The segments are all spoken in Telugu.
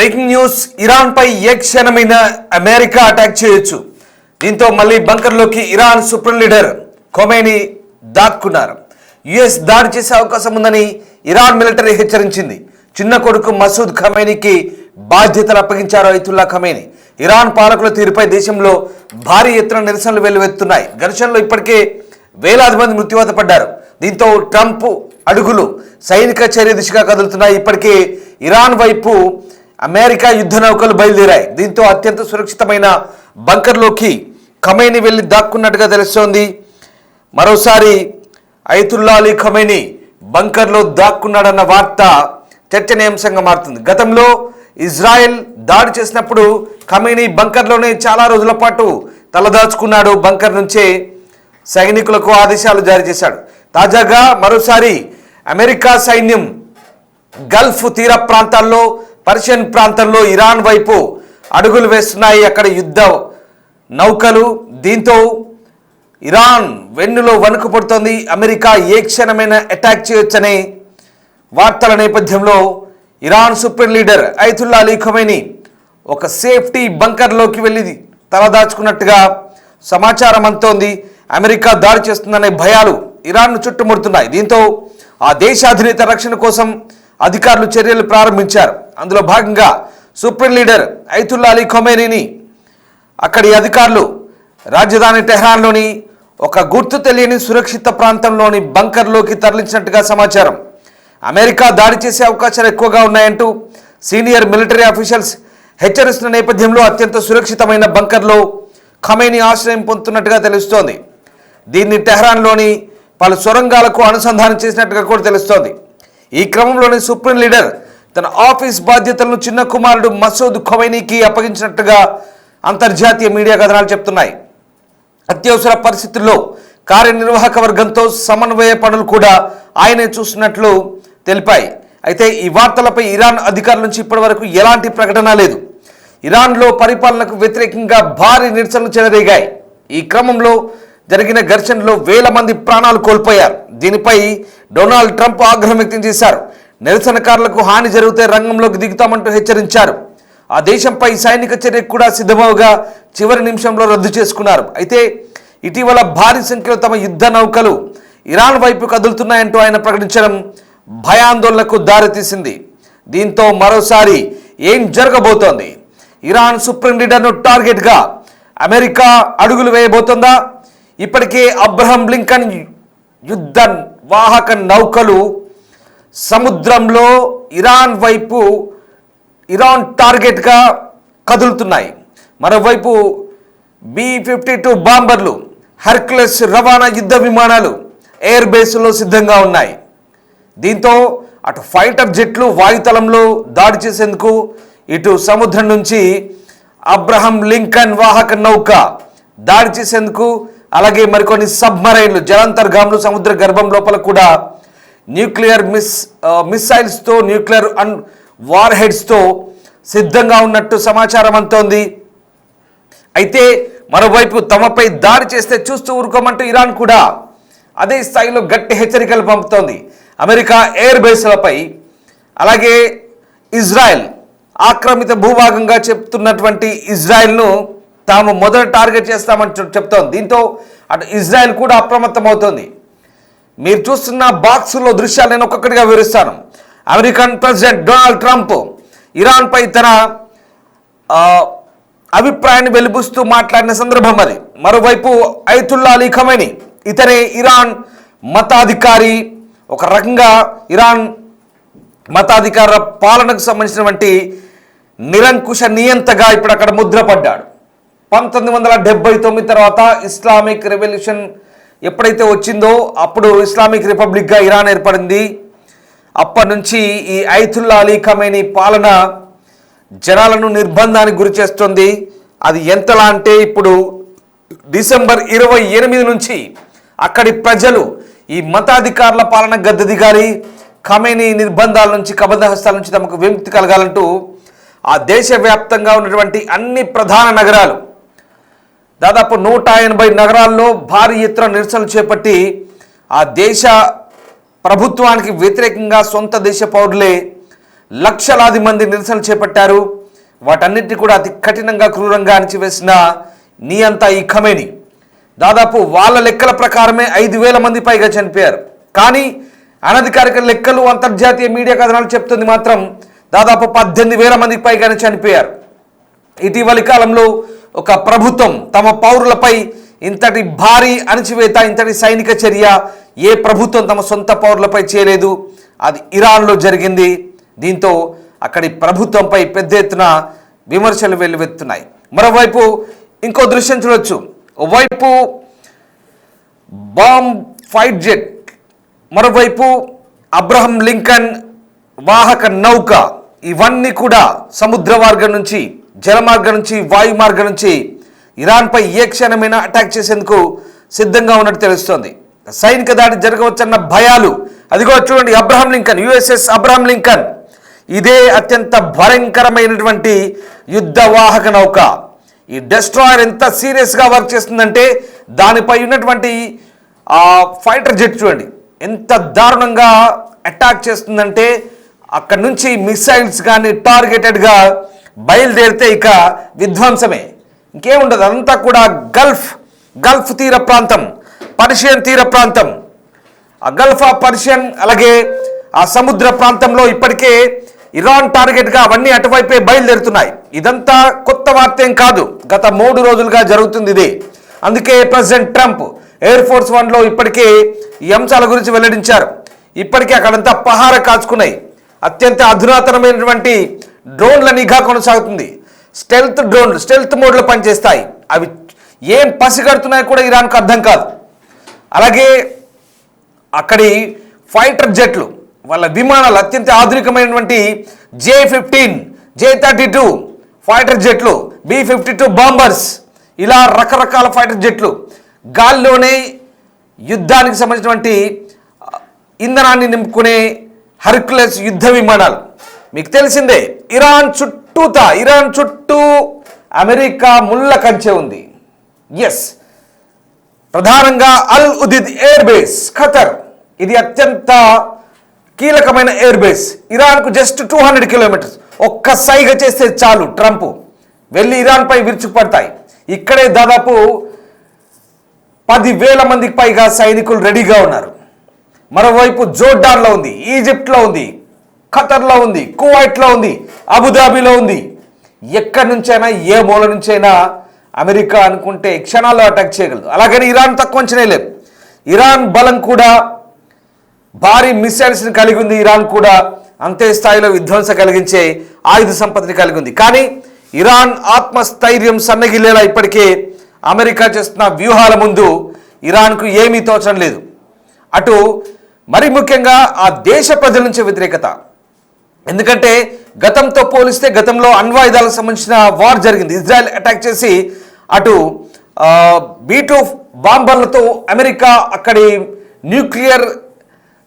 బ్రేకింగ్ న్యూస్, ఇరాన్ పై ఏ క్షణమైన అమెరికా అటాక్ చేయొచ్చు. దీంతో మళ్ళీ బంకర్లోకి ఇరాన్ సుప్రీం లీడర్ ఖొమైనీ దాక్కున్నారు. యుఎస్ దాడి చేసే అవకాశం ఉందని ఇరాన్ మిలిటరీ హెచ్చరించింది. చిన్న కొడుకు మసూద్ ఖమైనీకి బాధ్యతలు అప్పగించారు అయతుల్లా ఖమైనీ. ఇరాన్ పాలకుల తీరుపై దేశంలో భారీ ఎత్తున నిరసనలు వెల్లువెత్తున్నాయి. ఘర్షణలో ఇప్పటికే వేలాది మంది మృత్యువాత పడ్డారు. దీంతో ట్రంప్ అడుగులు సైనిక చర్య దిశగా కదులుతున్నాయి. ఇప్పటికే ఇరాన్ వైపు అమెరికా యుద్ధ నౌకలు బయలుదేరాయి. దీంతో అత్యంత సురక్షితమైన బంకర్లోకి ఖమైనీ వెళ్ళి దాక్కున్నట్టుగా తెలుస్తోంది. మరోసారి అయతుల్లా అలీ ఖమైనీ బంకర్లో దాక్కున్నాడన్న వార్త చర్చనీయాంశంగా మారుతుంది. గతంలో ఇజ్రాయెల్ దాడి చేసినప్పుడు ఖమైనీ బంకర్లోనే చాలా రోజుల పాటు తలదాచుకున్నాడు. బంకర్ నుంచే సైనికులకు ఆదేశాలు జారీ చేశాడు. తాజాగా మరోసారి అమెరికా సైన్యం గల్ఫ్ తీర ప్రాంతాల్లో, పర్షియన్ ప్రాంతంలో ఇరాన్ వైపు అడుగులు వేస్తున్నాయి. అక్కడ యుద్ధ నౌకలు. దీంతో ఇరాన్ వెన్నులో వణుకు పడుతోంది. అమెరికా ఏ క్షణమైన అటాక్ చేయొచ్చనే వార్తల నేపథ్యంలో Iran supreme leader Ayatollah Ali Khamenei ఒక సేఫ్టీ బంకర్లోకి వెళ్ళి తలదాచుకున్నట్టుగా సమాచారం అందుతోంది. అమెరికా దాడి చేస్తుందనే భయాలు ఇరాన్ను చుట్టుముడుతున్నాయి. దీంతో ఆ దేశ అధినేత రక్షణ కోసం అధికారులు చర్యలు ప్రారంభించారు. అందులో భాగంగా సుప్రీం లీడర్ అయతుల్లా అలీ ఖమైనీని అక్కడి అధికారులు రాజధాని టెహ్రాన్లోని ఒక గుర్తు తెలియని సురక్షిత ప్రాంతంలోని బంకర్లోకి తరలించినట్టుగా సమాచారం. అమెరికా దాడి చేసే అవకాశాలు ఎక్కువగా ఉన్నాయంటూ సీనియర్ మిలిటరీ ఆఫీషియల్స్ హెచ్చరిస్తున్న నేపథ్యంలో అత్యంత సురక్షితమైన బంకర్లో ఖమైనీ ఆశ్రయం పొందుతున్నట్టుగా తెలుస్తోంది. దీన్ని టెహ్రాన్లోని పలు సొరంగాలకు అనుసంధానం చేసినట్టుగా కూడా తెలుస్తోంది. ఈ క్రమంలోనే సుప్రీం లీడర్ తన ఆఫీస్ బాధ్యతలను చిన్న కుమారుడు మసూద్ ఖమైనీకి అప్పగించినట్టుగా అంతర్జాతీయ మీడియా కథనాలు చెప్తున్నాయి. అత్యవసర పరిస్థితుల్లో కార్యనిర్వాహక వర్గంతో సమన్వయ పనులు కూడా ఆయనే చూస్తున్నట్లు తెలిపాయి. అయితే ఈ వార్తలపై ఇరాన్ అధికారుల నుంచి ఇప్పటివరకు ఎలాంటి ప్రకటన లేదు. ఇరాన్లో పరిపాలనకు వ్యతిరేకంగా భారీ నిరసనలు చెలరేగాయి. ఈ క్రమంలో జరిగిన ఘర్షణలో వేల మంది ప్రాణాలు కోల్పోయారు. దీనిపై డొనాల్డ్ ట్రంప్ ఆగ్రహం వ్యక్తం చేశారు. నిరసనకారులకు హాని జరిగితే రంగంలోకి దిగుతామంటూ హెచ్చరించారు. ఆ దేశంపై సైనిక చర్యకు కూడా సిద్ధమవగా చివరి నిమిషంలో రద్దు చేసుకున్నారు. అయితే ఇటీవల భారీ సంఖ్యలో తమ యుద్ధ నౌకలు ఇరాన్ వైపు కదులుతున్నాయంటూ ఆయన ప్రకటించడం భయాందోళనకు దారితీసింది. దీంతో మరోసారి ఏం జరగబోతోంది? ఇరాన్ సుప్రీం లీడర్ను టార్గెట్గా అమెరికా అడుగులు వేయబోతోందా? ఇప్పటికే అబ్రహం లింకన్ యుద్ధ వాహక నౌకలు సముద్రంలో ఇరాన్ టార్గెట్గా కదులుతున్నాయి. మరోవైపు B-52 బాంబర్లు, హెర్క్యులస్ రవాణా యుద్ధ విమానాలు ఎయిర్ బేస్లో సిద్ధంగా ఉన్నాయి. దీంతో అటు ఫైటర్ జెట్లు వాయుతలంలో దాడి చేసేందుకు, ఇటు సముద్రం నుంచి అబ్రహం లింకన్ వాహక నౌక దాడి చేసేందుకు, అలాగే మరికొన్ని సబ్మరైన్లు, జలాంతర్గాములు సముద్ర గర్భం లోపల కూడా న్యూక్లియర్ మిసైల్స్తో, న్యూక్లియర్ వార్ హెడ్స్తో సిద్ధంగా ఉన్నట్టు సమాచారం అందుతోంది. అయితే మరోవైపు తమపై దాడి చేస్తే చూస్తూ ఊరుకోమంటూ ఇరాన్ కూడా అదే స్థాయిలో గట్టి హెచ్చరికలు పంపుతోంది. అమెరికా ఎయిర్ బేస్లపై, అలాగే ఇజ్రాయెల్ ఆక్రమిత భూభాగంగా చెప్తున్నటువంటి ఇజ్రాయెల్ను తాము మొదట టార్గెట్ చేస్తామని చెప్తోంది. దీంతో అటు ఇజ్రాయెల్ కూడా అప్రమత్తమవుతోంది. మీరు చూస్తున్న బాక్సులో దృశ్యాలు నేను ఒక్కొక్కటిగా వివరిస్తాను. అమెరికన్ ప్రెసిడెంట్ డొనాల్డ్ ట్రంప్ ఇరాన్పై తన అభిప్రాయాన్ని వెలిబుస్తూ మాట్లాడిన సందర్భం అది. మరోవైపు అయతుల్లా అలీ ఖమైనీ, ఇతనే ఇరాన్ మతాధికారి. ఒక రకంగా ఇరాన్ మతాధికార పాలనకు సంబంధించినటువంటి నిరంకుశ నియంతగా ఇప్పుడు అక్కడ ముద్రపడ్డాడు. 1979 తర్వాత ఇస్లామిక్ రెవల్యూషన్ ఎప్పుడైతే వచ్చిందో అప్పుడు ఇస్లామిక్ రిపబ్లిక్గా ఇరాన్ ఏర్పడింది. అప్పటి నుంచి ఈ అయతుల్లా అలీ ఖమైనీ పాలన జనాలను నిర్బంధానికి గురి చేస్తుంది. అది ఎంతలా అంటే ఇప్పుడు డిసెంబర్ 28 నుంచి అక్కడి ప్రజలు ఈ మతాధికారుల పాలన గద్దెదిగాలి. ఖమైనీ నిర్బంధాల నుంచి, కబంధహస్తాల నుంచి తమకు విముక్తి కలగాలంటూ ఆ దేశవ్యాప్తంగా ఉన్నటువంటి అన్ని ప్రధాన నగరాలు, దాదాపు 180 నగరాల్లో భారీ ఎత్తున నిరసనలు చేపట్టి ఆ దేశ ప్రభుత్వానికి వ్యతిరేకంగా సొంత దేశ పౌరులే లక్షలాది మంది నిరసనలు చేపట్టారు. వాటన్నిటిని కూడా అతి కఠినంగా క్రూరంగా అణిచివేసిన నియంత ఈ ఖమేని దాదాపు వాళ్ళ లెక్కల ప్రకారమే 5,000 మంది పైగా చనిపోయారు. కానీ అనధికారిక లెక్కలు అంతర్జాతీయ మీడియా కథనాలు చెప్తుంది మాత్రం దాదాపు 18,000 మందికి పైగానే చనిపోయారు. ఇటీవలి కాలంలో ఒక ప్రభుత్వం తమ పౌరులపై ఇంతటి భారీ అణచివేత, ఇంతటి సైనిక చర్య ఏ ప్రభుత్వం తమ సొంత పౌరులపై చేయలేదు. అది ఇరాన్లో జరిగింది. దీంతో అక్కడి ప్రభుత్వంపై పెద్ద ఎత్తున విమర్శలు వెల్లువెత్తున్నాయి. మరోవైపు ఇంకో దృశ్యం చూడొచ్చు. ఓవైపు బాంబ్ ఫైట్ జెట్, మరోవైపు అబ్రహం లింకన్ వాహక నౌక, ఇవన్నీ కూడా సముద్ర మార్గం నుంచి, జల మార్గం నుంచి, వాయు మార్గం నుంచి ఇరాన్పై ఏ క్షణమైనా అటాక్ చేసేందుకు సిద్ధంగా ఉన్నట్టు తెలుస్తోంది. సైనిక దాడి జరగవచ్చన్న భయాలు. అదిగో చూడండి, Abraham Lincoln, USS Abraham Lincoln. ఇదే అత్యంత భయంకరమైనటువంటి యుద్ధ వాహక నౌక. ఈ డెస్ట్రాయర్ ఎంత సీరియస్గా వర్క్ చేస్తుందంటే దానిపై ఉన్నటువంటి ఫైటర్ జెట్ చూడండి ఎంత దారుణంగా అటాక్ చేస్తుందంటే అక్కడి నుంచి మిసైల్స్ కానీ టార్గెటెడ్గా బయలుదేరితే ఇక విధ్వంసమే, ఇంకేముండదు. అదంతా కూడా గల్ఫ్ తీర ప్రాంతం, పర్షియన్ తీర ప్రాంతం, ఆ గల్ఫ్ ఆఫ్ పర్షియన్, అలాగే ఆ సముద్ర ప్రాంతంలో ఇప్పటికే ఇరాన్ టార్గెట్గా అవన్నీ అటువైపే బయలుదేరుతున్నాయి. ఇదంతా కొత్త వార్త ఏం కాదు, గత 3 రోజులుగా జరుగుతుంది ఇదే. అందుకే ప్రెసిడెంట్ ట్రంప్ ఎయిర్ ఫోర్స్ 1లో ఇప్పటికే ఈ అంశాల గురించి వెల్లడించారు. ఇప్పటికే అక్కడంతా పహార కాచుకున్నాయి. అత్యంత అధునాతనమైనటువంటి డ్రోన్ల నిఘా కొనసాగుతుంది. స్టెల్త్ మోడ్లో పనిచేస్తాయి. అవి ఏం పసిగడుతున్నాయో కూడా ఇరాన్కు అర్థం కాదు. అలాగే అక్కడి ఫైటర్ జెట్లు, వాళ్ళ విమానాలు అత్యంత ఆధునికమైనటువంటి J-15, J-32 fighter జెట్లు, B-52 bombers, ఇలా రకరకాల ఫైటర్ జెట్లు, గాల్లోనే యుద్ధానికి సంబంధించినటువంటి ఇంధనాన్ని నింపుకునే హెర్క్యులస్ యుద్ధ విమానాలు. మీకు తెలిసిందే, ఇరాన్ చుట్టూ అమెరికా ముళ్ళ కంచె ఉంది. ఎస్, ప్రధానంగా Al Udeid air base Qatar, ఇది అత్యంత కీలకమైన ఎయిర్ బేస్. ఇరాన్కు జస్ట్ 200 కిలోమీటర్స్. ఒక్క సైగ చేస్తే చాలు ట్రంప్ వెళ్ళి ఇరాన్పై విరుచుకుపడతాయి. ఇక్కడే దాదాపు 10,000 మందికి పైగా సైనికులు రెడీగా ఉన్నారు. మరోవైపు జోర్డాన్లో ఉంది, ఈజిప్ట్లో ఉంది, ఖతర్లో ఉంది, కువైట్లో ఉంది, అబుదాబిలో ఉంది. ఎక్కడి నుంచైనా ఏ మూల నుంచైనా అమెరికా అనుకుంటే క్షణాల్లో అటాక్ చేయగలదు. అలాగని ఇరాన్ తక్కువ అంచనా లేదు. ఇరాన్ బలం కూడా భారీ మిసైల్స్ని కలిగి ఉంది. ఇరాన్ కూడా అంతే స్థాయిలో విధ్వంస కలిగించే ఆయుధ సంపత్తిని కలిగి ఉంది. కానీ ఇరాన్ ఆత్మస్థైర్యం సన్నగిల్లేలా ఇప్పటికే అమెరికా చేస్తున్న వ్యూహాల ముందు ఇరాన్కు ఏమీ తోచడం లేదు. అటు మరి ముఖ్యంగా ఆ దేశ ప్రజల నుంచి వ్యతిరేకత. ఎందుకంటే గతంతో పోలిస్తే గతంలో అణ్వాయుధాలకు సంబంధించిన వార్ జరిగింది. ఇజ్రాయెల్ అటాక్ చేసి అటు B-2 బాంబర్లతో అమెరికా అక్కడి న్యూక్లియర్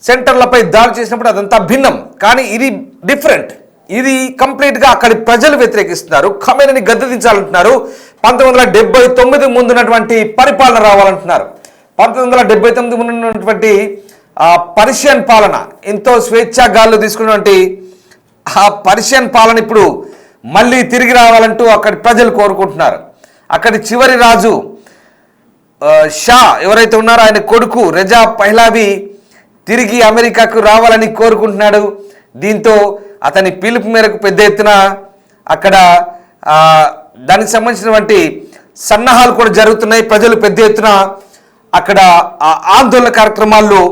సెంటర్లపై దాడి చేసినప్పుడు అదంతా భిన్నం. కానీ ఇది డిఫరెంట్. ఇది కంప్లీట్గా అక్కడి ప్రజలు వ్యతిరేకిస్తున్నారు. ఖమేనీని గద్దెదించాలంటున్నారు. 1979 ముందున్నటువంటి పరిపాలన రావాలంటున్నారు. 1979 ముందున్నటువంటి పర్షియన్ పాలన, ఎంతో స్వేచ్ఛాగాళ్ళు తీసుకున్నటువంటి ఆ పర్షియన్ పాలన ఇప్పుడు మళ్ళీ తిరిగి రావాలంటూ అక్కడి ప్రజలు కోరుకుంటున్నారు. అక్కడి చివరి రాజు షా ఎవరైతే ఉన్నారో ఆయన కొడుకు రెజా పహ్లావి తిరిగి అమెరికాకు రావాలని కోరుకుంటున్నాడు. దీంతో అతని పిలుపు మేరకు పెద్ద ఎత్తున అక్కడ దానికి సంబంధించినటువంటి సన్నాహాలు కూడా జరుగుతున్నాయి. ప్రజలు పెద్ద ఎత్తున అక్కడ ఆందోళన కార్యక్రమాల్లో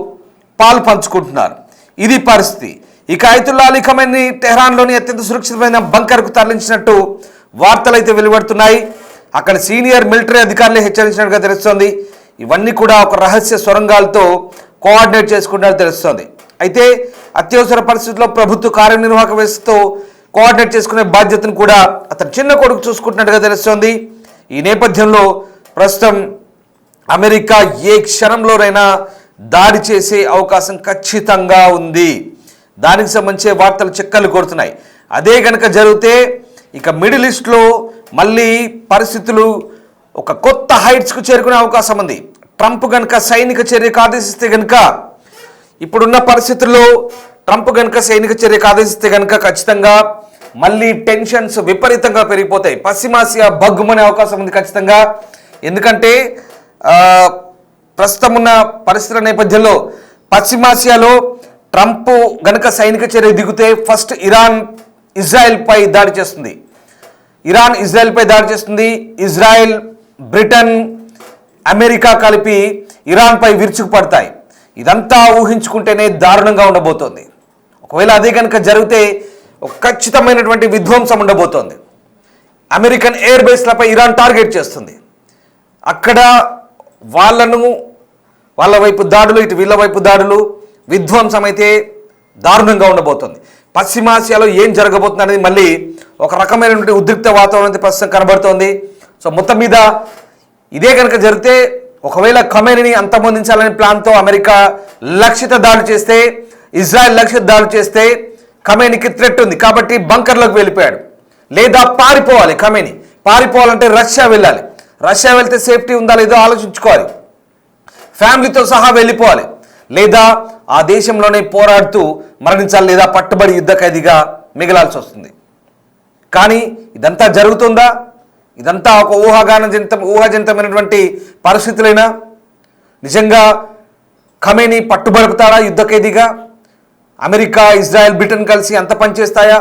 పాలు పంచుకుంటున్నారు. ఇది పరిస్థితి. ఇక అయతుల్లా అలీ ఖమేనీ టెహ్రాన్లోని అత్యంత సురక్షితమైన బంకర్కు తరలించినట్టు వార్తలు అయితే వెలువడుతున్నాయి. అక్కడ సీనియర్ మిలిటరీ అధికారులే హెచ్చరించినట్టుగా తెలుస్తోంది. ఇవన్నీ కూడా ఒక రహస్య సొరంగాలతో కోఆర్డినేట్ చేసుకుంటారని తెలుస్తోంది. అయితే అత్యవసర పరిస్థితుల్లో ప్రభుత్వ కార్యనిర్వాహక వ్యవస్థతో కోఆర్డినేట్ చేసుకునే బాధ్యతను కూడా అతని చిన్న కొడుకు చూసుకుంటున్నట్టుగా తెలుస్తోంది. ఈ నేపథ్యంలో ప్రస్తుతం అమెరికా ఏ క్షణంలోనైనా దాడి చేసే అవకాశం ఖచ్చితంగా ఉంది. దానికి సంబంధించే వార్తలు చెక్కలు కొడుతున్నాయి. అదే కనుక జరిగితే ఇక మిడిల్ ఈస్ట్లో మళ్ళీ పరిస్థితులు ఒక కొత్త హైట్స్కు చేరుకునే అవకాశం ఉంది. ట్రంప్ కనుక సైనిక చర్యకు ఆదేశిస్తే కనుక ఇప్పుడున్న పరిస్థితుల్లో ట్రంప్ కనుక సైనిక చర్యకు ఆదేశిస్తే కనుక ఖచ్చితంగా మళ్ళీ టెన్షన్స్ విపరీతంగా పెరిగిపోతాయి. పశ్చిమాసియా బగ్గుమనే అవకాశం ఉంది ఖచ్చితంగా. ఎందుకంటే ప్రస్తుతం ఉన్న పరిస్థితుల నేపథ్యంలో పశ్చిమాసియాలో ట్రంప్ గనక సైనిక చర్య దిగితే ఫస్ట్ ఇరాన్ ఇజ్రాయెల్పై దాడి చేస్తుంది. ఇజ్రాయెల్, బ్రిటన్, అమెరికా కలిపి ఇరాన్పై విరుచుకుపడతాయి. ఇదంతా ఊహించుకుంటేనే దారుణంగా ఉండబోతోంది. ఒకవేళ అదే కనుక జరిగితే ఒక ఖచ్చితమైనటువంటి విధ్వంసం ఉండబోతోంది. అమెరికన్ ఎయిర్ బేస్లపై ఇరాన్ టార్గెట్ చేస్తుంది. అక్కడ వాళ్ళ వైపు దాడులు, ఇటు వీళ్ళ వైపు దాడులు, విధ్వంసం అయితే దారుణంగా ఉండబోతోంది. పశ్చిమాసియాలో ఏం జరగబోతుంది అనేది మళ్ళీ ఒక రకమైనటువంటి ఉద్రిక్త వాతావరణం ప్రస్తుతం కనబడుతోంది. సో మొత్తం మీద ఇదే కనుక జరిగితే ఒకవేళ ఖమేనీని అంతమొందించాలనే ప్లాన్తో అమెరికా లక్షిత దాడులు చేస్తే, ఇజ్రాయెల్ లక్షిత దాడులు చేస్తే ఖమేనీకి థ్రెట్ ఉంది. కాబట్టి బంకర్లోకి వెళ్ళిపోయాడు. లేదా పారిపోవాలి. ఖమేనీ పారిపోవాలంటే రష్యా వెళ్ళాలి. రష్యా వెళ్తే సేఫ్టీ ఉందా లేదో ఆలోచించుకోవాలి. ఫ్యామిలీతో సహా వెళ్ళిపోవాలి. లేదా ఆ దేశంలోనే పోరాడుతూ మరణించాలి, లేదా పట్టుబడి యుద్ధ ఖైదీగా మిగలాల్సి వస్తుంది. కానీ ఇదంతా జరుగుతుందా? ఇదంతా ఒక ఊహాజనితమైనటువంటి పరిస్థితులైనా నిజంగా ఖమేనీ పట్టుబడుతాడా యుద్ధ ఖైదీగా? అమెరికా, ఇజ్రాయెల్, బ్రిటన్ కలిసి అంత పనిచేస్తాయా?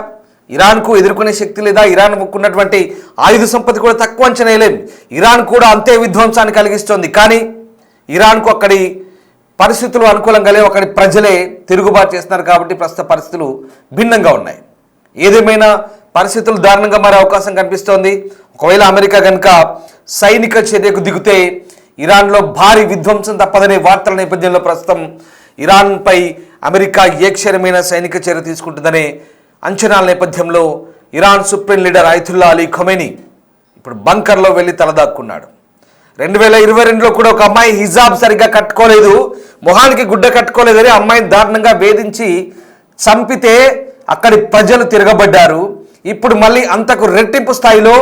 ఇరాన్కు ఎదుర్కొనే శక్తి లేదా? ఇరాన్ ఉన్నటువంటి ఆయుధ సంపత్తి కూడా తక్కువ అంచనా వేయలేం. ఇరాన్ కూడా అంతే విధ్వంసాన్ని కలిగిస్తోంది. కానీ ఇరాన్కు అక్కడి పరిస్థితులు అనుకూలంగా లేవు. అక్కడి ప్రజలే తిరుగుబాటు చేస్తున్నారు. కాబట్టి ప్రస్తుత పరిస్థితులు భిన్నంగా ఉన్నాయి. ఏదేమైనా పరిస్థితులు దారుణంగా మారే అవకాశం కనిపిస్తోంది. ఒకవేళ అమెరికా కనుక సైనిక చర్యకు దిగితే ఇరాన్లో భారీ విధ్వంసం తప్పదనే వార్తల నేపథ్యంలో ప్రస్తుతం ఇరాన్పై అమెరికా ఏక్షరమైన సైనిక చర్య తీసుకుంటుందనే అంచనాల నేపథ్యంలో Iran supreme leader Ayatollah Ali Khamenei ఇప్పుడు బంకర్లో వెళ్ళి తలదాక్కున్నాడు. 2022లో కూడా ఒక అమ్మాయి హిజాబ్ సరిగ్గా కట్టుకోలేదు, మొహానికి గుడ్డ కట్టుకోలేదని అమ్మాయిని దారుణంగా వేధించి చంపితే అక్కడి ప్రజలు తిరగబడ్డారు. ఇప్పుడు మళ్ళీ అంతకు రెట్టింపు స్థాయిలో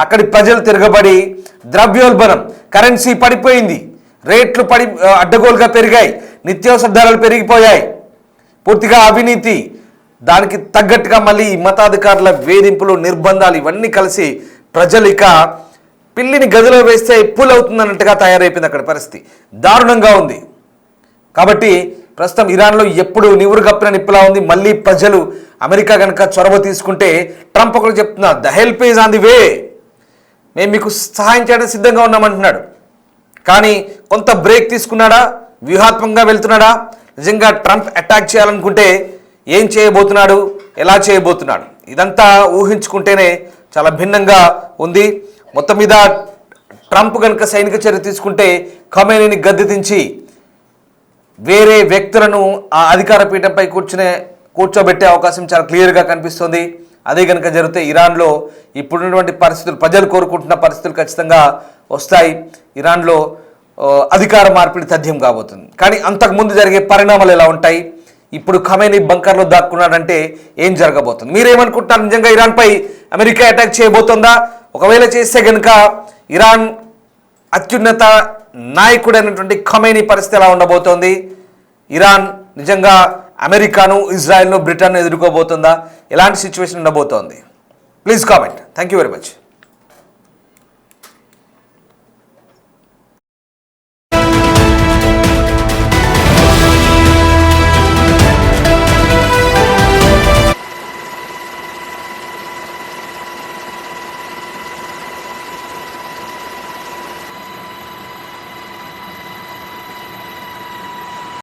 అక్కడి ప్రజలు తిరగబడి ద్రవ్యోల్బణం, కరెన్సీ పడిపోయింది, రేట్లు అడ్డగోలుగా పెరిగాయి, నిత్యావసర ధరలు పెరిగిపోయాయి, పూర్తిగా అవినీతి, దానికి తగ్గట్టుగా మళ్ళీ మతాధికారుల వేధింపులు, నిర్బంధాలు ఇవన్నీ కలిసి ప్రజలు ఇక పిల్లిని గదిలో వేస్తే అవుతుందన్నట్టుగా తయారైపోయింది. అక్కడ పరిస్థితి దారుణంగా ఉంది. కాబట్టి ప్రస్తుతం ఇరాన్లో ఎప్పుడు నివురు గప్పిన నిప్పులా ఉంది. మళ్ళీ ప్రజలు అమెరికా కనుక చొరవ తీసుకుంటే ట్రంప్ ఒకరు చెప్తున్నా, the help is on the way, మేము మీకు సహాయం చేయడానికి సిద్ధంగా ఉన్నామంటున్నాడు. కానీ కొంత బ్రేక్ తీసుకున్నాడా? వ్యూహాత్మకంగా వెళ్తున్నాడా? నిజంగా ట్రంప్ అటాక్ చేయాలనుకుంటే ఏం చేయబోతున్నాడు, ఎలా చేయబోతున్నాడు, ఇదంతా ఊహించుకుంటేనే చాలా భిన్నంగా ఉంది. మొత్తం మీద ట్రంప్ కనుక సైనిక చర్య తీసుకుంటే ఖమేనీని గద్దె దించి వేరే వ్యక్తులను ఆ అధికార పీఠంపై కూర్చోబెట్టే అవకాశం చాలా క్లియర్గా కనిపిస్తుంది. అదే కనుక జరిగితే ఇరాన్లో ఇప్పుడున్నటువంటి పరిస్థితులు, ప్రజలు కోరుకుంటున్న పరిస్థితులు ఖచ్చితంగా వస్తాయి. ఇరాన్లో అధికార మార్పిడి తథ్యం కాబోతుంది. కానీ అంతకుముందు జరిగే పరిణామాలు ఎలా ఉంటాయి? ఇప్పుడు ఖమేనీ బంకర్లో దాక్కున్నాడంటే ఏం జరగబోతుంది? మీరేమనుకుంటున్నారు? నిజంగా ఇరాన్పై అమెరికా అటాక్ చేయబోతుందా? ఒకవేళ చేస్తే కనుక ఇరాన్ అత్యున్నత నాయకుడైనటువంటి ఖమేనీ పరిస్థితి ఎలా ఉండబోతోంది? ఇరాన్ నిజంగా అమెరికాను, ఇజ్రాయెల్ను, బ్రిటన్ను ఎదుర్కోబోతుందా? ఎలాంటి సిచ్యువేషన్ ఉండబోతోంది? Please comment. Thank you very much.